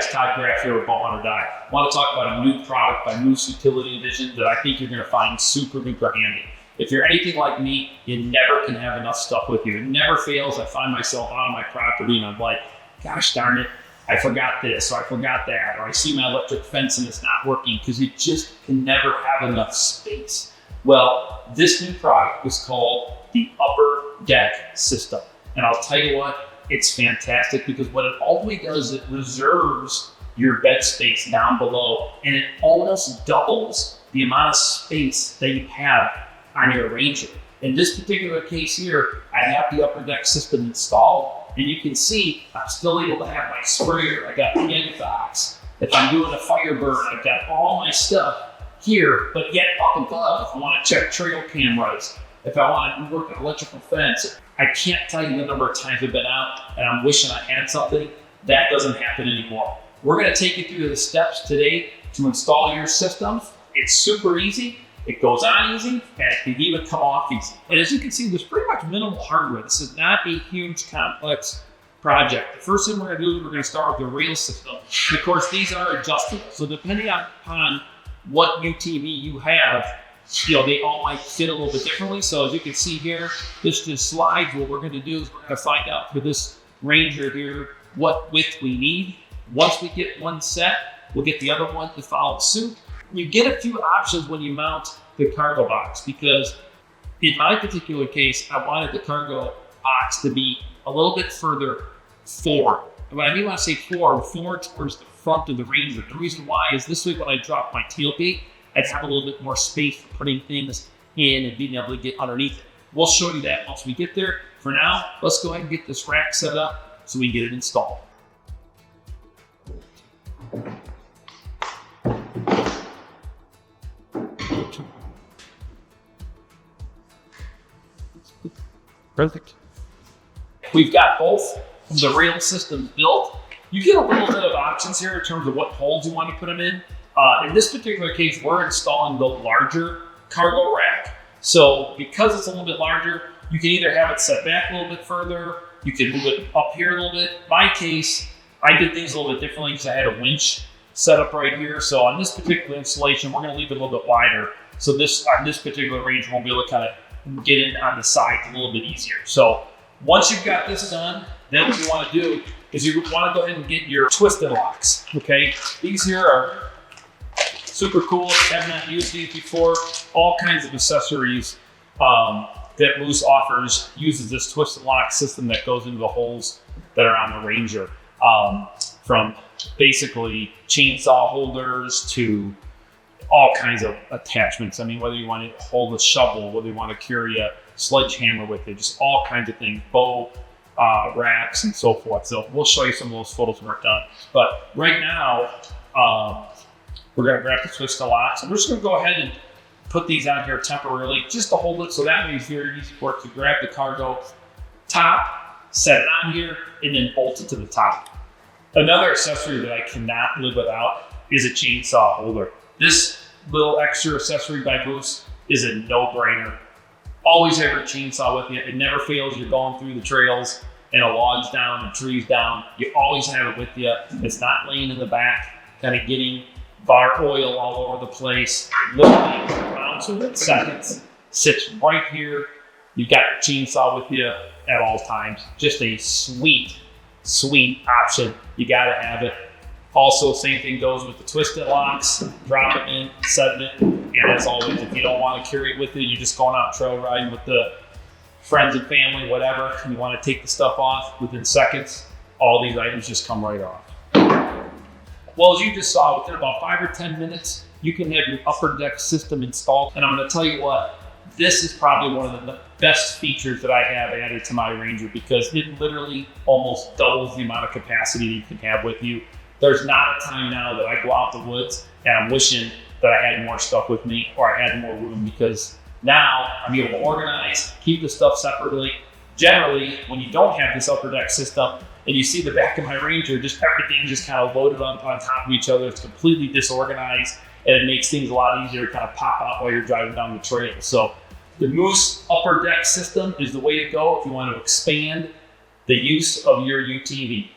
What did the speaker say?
guys, Todd Graf here with BowHuntOrDie. I want to talk about a new product by Moose Utility Division that I think you're going to find super duper handy. If you're anything like me, you never can have enough stuff with you. It never fails. I find myself on my property and I'm like, gosh darn it, I forgot this or I forgot that, or I see my electric fence and it's not working, because you just can never have enough space. Well, this new product is called the Upper Deck System. And I'll tell you what, it's fantastic, because what it ultimately does, it reserves your bed space down below, and it almost doubles the amount of space that you have on your Ranger. In this particular case here, I have the Upper Deck System installed, and you can see I'm still able to have my sprayer. I got the egg box. If I'm doing a fire burn, I've got all my stuff here, but yet up above, if I want to check trail cameras, if I want to work an electrical fence, I can't tell you the number of times I've been out and I'm wishing I had something. That doesn't happen anymore. We're going to take you through the steps today to install your systems. It's super easy. It goes on easy, and it can even come off easy. And as you can see, there's pretty much minimal hardware. This is not a huge, complex project. The first thing we're going to do is we're going to start with the rail system. Of course, these are adjustable. So depending upon what UTV you have, they all might fit a little bit differently. So as you can see here, this just slides. What we're going to do is we're going to find out for this Ranger here what width we need. Once we get one set, we'll get the other one to follow suit. You get a few options when you mount the cargo box, because in my particular case, I wanted the cargo box to be a little bit further forward. And when I mean when I say forward towards the front of the Ranger. The reason why is this way when I drop my tailgate, I'd have a little bit more space for putting things in and being able to get underneath it. We'll show you that once we get there. For now, let's go ahead and get this rack set up so we can get it installed. Perfect. We've got both of the rail systems built. You get a little bit of options here in terms of what holes you want to put them in. In this particular case, we're installing the larger cargo rack. So because it's a little bit larger, you can either have it set back a little bit further, you can move it up here a little bit. In my case, I did things a little bit differently because I had a winch set up right here. So on this particular installation, we're going to leave it a little bit wider. So on this particular Ranger, we'll be able to kind of get in on the sides a little bit easier. So once you've got this done, then what you want to do is you want to go ahead and get your twisted locks. Okay, these here are super cool. Have not used these before. All kinds of accessories that Moose offers uses this twisted lock system that goes into the holes that are on the Ranger. From basically chainsaw holders to all kinds of attachments. I mean, whether you want to hold a shovel, whether you want to carry a sledgehammer with it, just all kinds of things, bow racks and so forth. So we'll show you some of those photos when we're done. But right now, we're going to grab the twisted locks, and we're just going to go ahead and put these on here temporarily just to hold it, so that way it's very easy for it to grab the cargo top, set it on here, and then bolt it to the top. Another accessory that I cannot live without is a chainsaw holder. This little extra accessory by Moose is a no-brainer. Always have your chainsaw with you. It never fails. You're going through the trails and a log's down, a tree's down. You always have it with you. It's not laying in the back, kind of getting bar oil all over the place. Literally around 2 seconds, sits right here. You've got your chainsaw with you at all times. Just a sweet option. You got to have it. Also, same thing goes with the twisted locks. Drop it in, set it in. And as always, if you don't want to carry it with you, you're just going out trail riding with the friends and family, whatever, and you want to take the stuff off within seconds, all these items just come right off. Well, as you just saw, within about 5 or 10 minutes, you can have your Upper Deck System installed. And I'm going to tell you what, this is probably one of the best features that I have added to my Ranger, because it literally almost doubles the amount of capacity you can have with you. There's not a time now that I go out the woods and I'm wishing that I had more stuff with me or I had more room, because now I'm able to organize, keep the stuff separately. Generally, when you don't have this Upper Deck System and you see the back of my Ranger, just everything just kind of loaded on top of each other. It's completely disorganized, and it makes things a lot easier to kind of pop out while you're driving down the trail. So the Moose Upper Deck System is the way to go if you want to expand the use of your UTV.